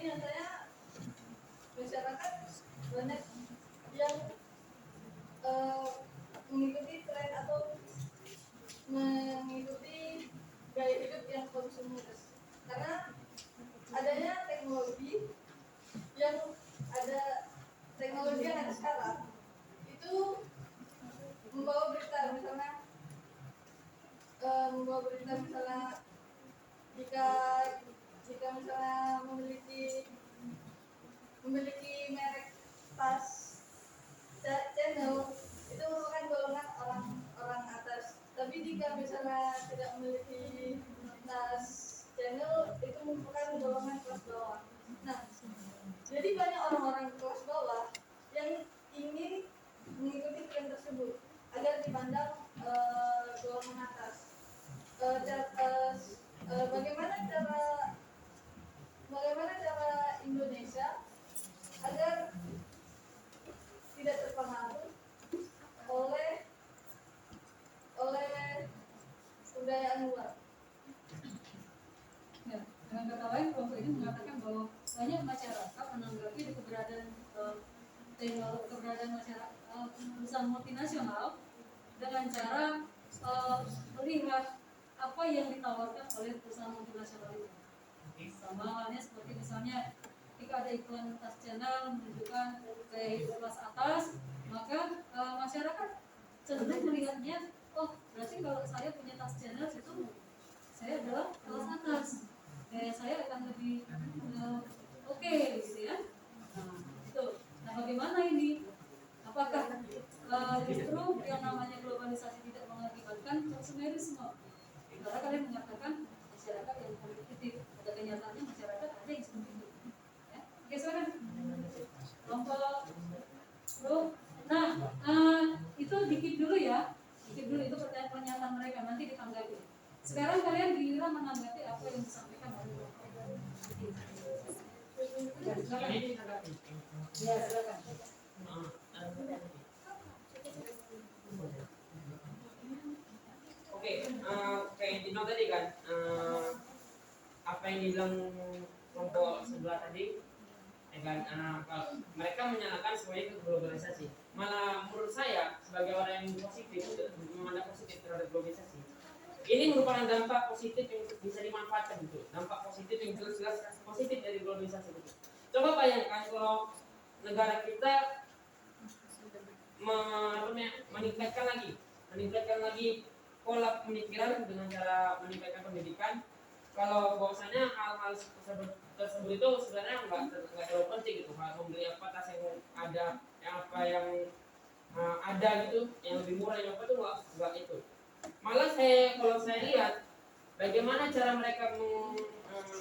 nyatanya masyarakat banyak yang mengikuti tren atau mengikuti gaya hidup yang konsumeris karena adanya teknologi yang ada sekarang itu membawa berita misalnya jika misalnya memiliki merek tas channel itu merupakan golongan orang atas, tapi jika misalnya tidak memiliki tas channel itu merupakan golongan kelas bawah. Nah, jadi banyak orang-orang kelas bawah yang ingin mengikuti tren tersebut agar dipandang golongan atas. Bagaimana cara Indonesia agar tidak terpengaruh oleh kebudayaan luar? Ya, dengan kata lain, kelompok ini mengatakan bahwa banyak masyarakat menanggapi keberadaan masyarakat perusahaan multinasional dengan cara melihat apa yang ditawarkan oleh perusahaan multinasional itu. Sama halnya seperti misalnya ketika ada iklan tas channel menunjukkan gaya hidup kelas atas, maka masyarakat cenderung melihatnya, oh berarti kalau saya punya tas channel itu saya adalah kelas atas, saya akan lebih oke, gitu ya. Nah bagaimana ini? Apakah justru yang namanya globalisasi tidak mengakibatkan konsumerisme? Karena kalian mengatakan masyarakat yang kompetitif, pada kenyataannya masyarakat ada yang seperti itu. Ya? Oke, silakan. Kelompok bro. Nah, itu dikit dulu ya. Dikit dulu itu pernyataan mereka, nanti ditanggapi. Sekarang kalian giliran menanggapi apa yang disampaikan oleh kelompok. Ya, silakan. Ya, silakan. Oke, kayak Tino tadi kan, apa yang dibilang kelompok sebelah tadi, ya kan, mereka menyalahkan semuanya ke globalisasi. Malah menurut saya sebagai orang yang positif, memandang positif terhadap globalisasi, ini merupakan dampak positif yang bisa dimanfaatkan gitu. Dampak positif yang jelas-jelas positif dari globalisasi gitu. Coba bayangkan kalau negara kita meningkatkan lagi pola pemikiran dengan cara meningkatkan pendidikan. Kalau bahwasanya hal-hal tersebut itu sebenarnya nggak terlalu penting gitu. Kalau membeli apa tas yang ada, ada gitu, yang lebih murah yang apa tuh nggak itu. Malah kalau saya lihat bagaimana cara mereka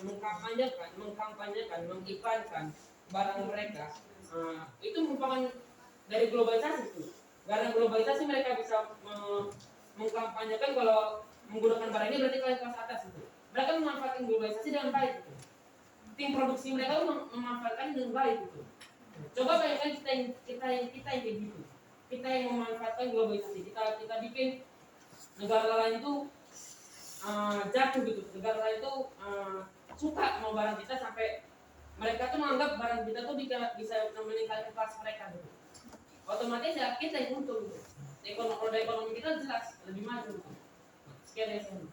mengkampanyekan, mengiklankan barang mereka, itu merupakan dari globalisasi itu. Karena globalisasi mereka bisa mengkampanyekan kalau menggunakan barang ini berarti kalian kelas atas itu. Mereka memanfaatkan globalisasi dengan baik itu. Tim produksi mereka memanfaatkan dengan baik itu. Coba bayangkan kita yang kayak gitu. Kita yang memanfaatkan globalisasi. Kita bikin negara lain itu jatuh gitu. Negara lain itu suka mau barang kita sampai mereka tuh menganggap barang kita tuh bisa meningkatkan kelas mereka gitu. Otomatis ya kita yang untung gitu. Ekonomi kita jelas lebih maju gitu. Sekian ya saya.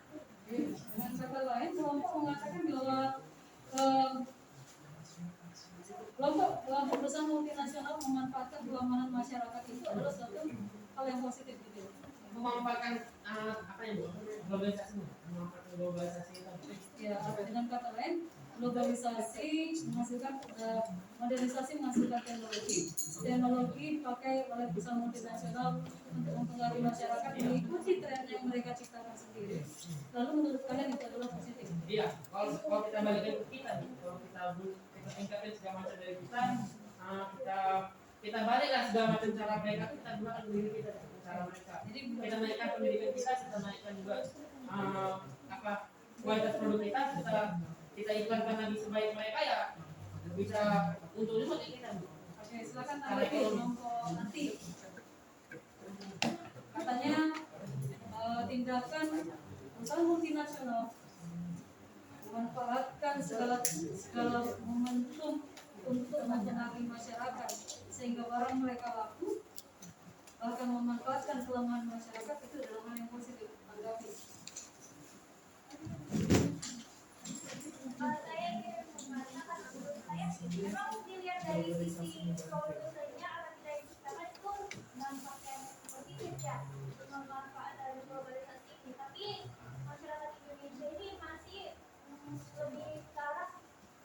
Dengan kata lain, kelompok mengatakan bahwa kelompok besar multinasional memanfaatkan keamanan masyarakat itu adalah suatu hal yang positif gitu. Memanfaatkan apa yang memanfaatkan globalisasi itu. Ya, dengan kata lain, globalisasi menghasilkan modernisasi menghasilkan teknologi dipakai oleh perusahaan multinasional untuk mempengaruhi masyarakat mengikuti tren yang mereka ciptakan sendiri. Lalu menurut kalian itu adalah positif? Iya, kalau kita balikin ke kita nih, kalau kita tingkatin segala macam dari kita baliklah segala macam cara mereka, kita gunakan diri kita cara mereka. Jadi kita naikkan pendidikan kita naikkan juga kualitas produk kita iklankan lagi sebaik mereka ya bisa untung juga kita. Oke, silakan tanggapi kelompok nanti. Katanya tindakan perusahaan multinasional memanfaatkan segala momentum untuk mempengaruhi masyarakat sehingga barang mereka laku, bahkan memanfaatkan kelemahan masyarakat, itu adalah hal yang positif. Anggapi. Saya ingin mengatakan menurut saya memang dilihat dari sisi solusinya akan kita ciptakan itu dampak yang positif ya untuk memanfaatkan globalisasi ini, tapi masyarakat Indonesia ini masih lebih ke arah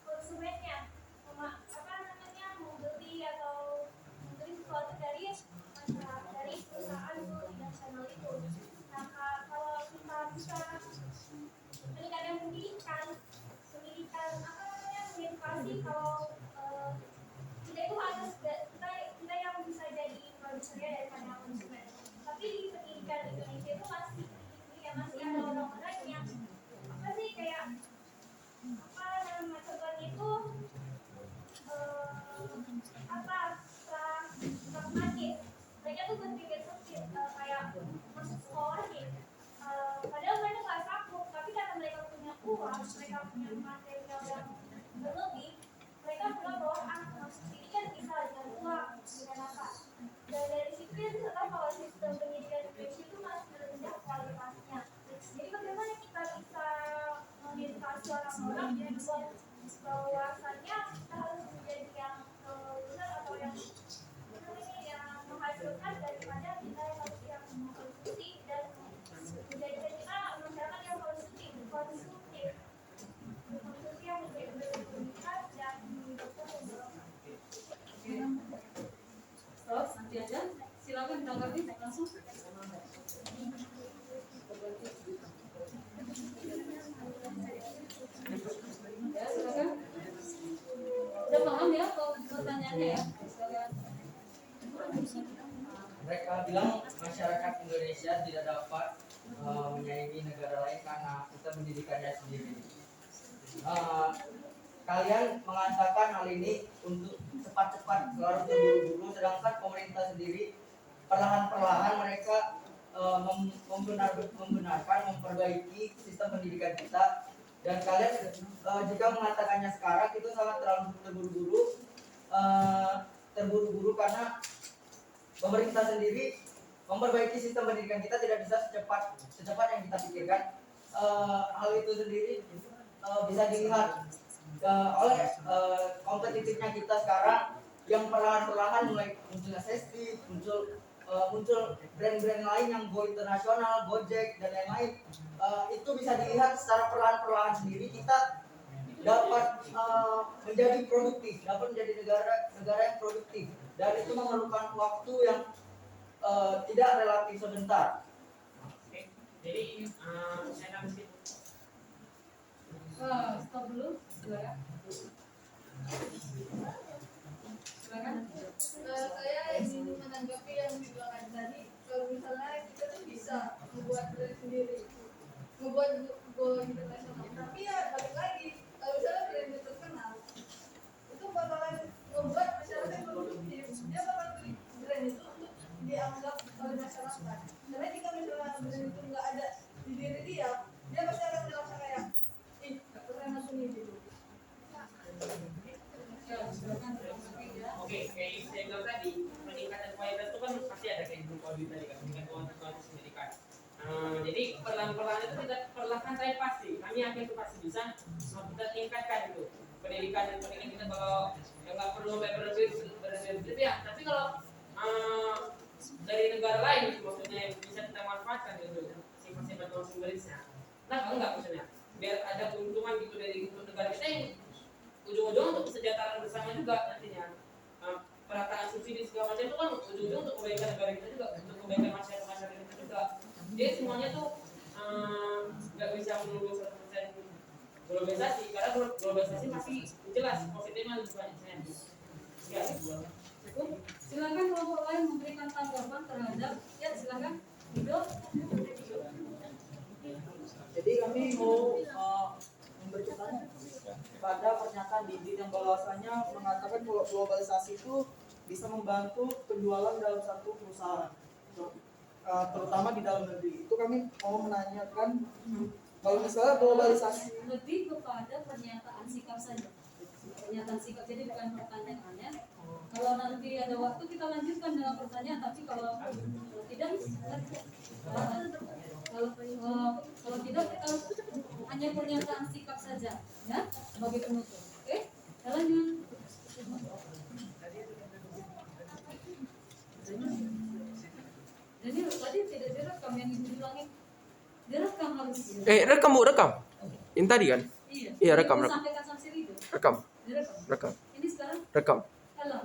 konsumennya, apa namanya, membeli atau membeli sesuatu dari masyarakat, dari perusahaan multinasional itu. Nah, kalau kita bisa meningkatkan pendidikan apa namanya, mengedukasi kalau kita itu harus kita yang bisa jadi produsernya daripada konsumen. Tapi di pendidikan Indonesia itu masih masih ada orang-orang yang apa sih, kayak apa nama contohnya itu apa pragmatis. Mereka tuh berpikir sempit, kayak masuk sekolah nih. Padahal mereka nggak sanggup, tapi karena mereka punya uang, mereka punya material yang berlebih, mereka bilang bahwa masuk sini kan bisa dengan uang, dengan apa. Dan dari situ ya kita tahu bahwa sistem pendidikan Indonesia itu masih rendah kualitasnya. Jadi bagaimana kita bisa mengedukasi orang-orang bahwasanya kita harus menjadi yang benar atau yang menghasilkan daripada kita yang mengkonsumsi, dan menjadikan kita masyarakat yang konsumsi yang menjadi berkualitas dan Stop, nanti aja. Silakan ditanggapi langsung. Ya, silakan. Udah paham ya pertanyaannya ya? Silakan. Mereka bilang masyarakat Indonesia tidak dapat menyaingi negara lain karena sistem pendidikannya sendiri. Kalian mengatakan hal ini untuk cepat-cepat, harus terburu-buru, sedangkan pemerintah sendiri perlahan-perlahan mereka membenarkan memperbaiki sistem pendidikan kita. Dan kalian jika mengatakannya sekarang itu sangat terlalu terburu-buru karena pemerintah sendiri memperbaiki sistem pendidikan kita tidak bisa secepat yang kita pikirkan. Hal itu sendiri bisa dilihat oleh kompetitifnya kita sekarang yang perlahan-perlahan mulai muncul SSD, muncul brand-brand lain yang go internasional, Gojek dan lain-lain. Itu bisa dilihat secara perlahan-perlahan sendiri kita dapat menjadi produktif, dapat menjadi negara yang produktif, dan itu memerlukan waktu yang tidak relatif sebentar. Oke, jadi saya kasih Stop dulu. Silakan. Silakan. Saya ingin menanggapi yang dibilang tadi. Kalau misalnya kita tuh bisa membuat brand sendiri, membuat go internasional, tapi ya balik lagi, kalau misalnya brand itu terkenal, itu bakalan membuat masyarakat produktif. Dia bakal beli brand itu untuk dianggap oleh masyarakat. Karena jika misalnya brand itu nggak ada di diri dia pasti akan merasa kayak, ih, nggak pernah langsung ini dulu. Oke, kayak saya bilang tadi, peningkatan kualitas itu kan pasti ada kayak Ibu Audi tadi kan, peningkatan kualitas pendidikan. Jadi perlahan-perlahan itu tidak perlahan saya pasti, kami yakin itu pasti bisa kita tingkatkan itu pendidikan kita kalau yang nggak perlu berlebihan ya. Tapi kalau dari negara lain maksudnya bisa kita manfaatkan gitu sifat-sifat konsumerisnya. Nah, kalau nggak maksudnya biar ada keuntungan gitu dari negara kita yang ujung-ujung untuk kesejahteraan bersama juga nantinya. Perataan subsidi segala macam itu kan ujung-ujung untuk kebaikan negara kita juga, untuk kebaikan masyarakat kita juga. Jadi semuanya tuh nggak bisa melulu 100% globalisasi, karena globalisasi masih jelas positifnya lebih banyak. Ya, Cukup. Silakan kelompok lain memberikan tanggapan terhadap. Ya, silakan. Itu. Jadi kami mau memberikan pada pernyataan Didit yang bahwasanya mengatakan kalau globalisasi itu bisa membantu penjualan dalam satu perusahaan, terutama di dalam negeri. Itu kami mau menanyakan Kalau misalnya globalisasi, lebih kepada pernyataan sikap saja. Pernyataan sikap, jadi bukan pertanyaannya. Kalau nanti ada waktu kita lanjutkan dengan pertanyaan, tapi kalau tidak, kalau tidak kita hanya pernyataan sikap saja, ya, sebagai penutup. Oke, kita lanjut. Jadi tadi tidak direkam yang ibu bilangin, direkam harus. rekam Bu, rekam. Yang tadi kan? Iya. Iya, rekam, Ibu rekam. sampaikan sanksi itu. Rekam, Direkam. rekam, Ini sekarang rekam. alam.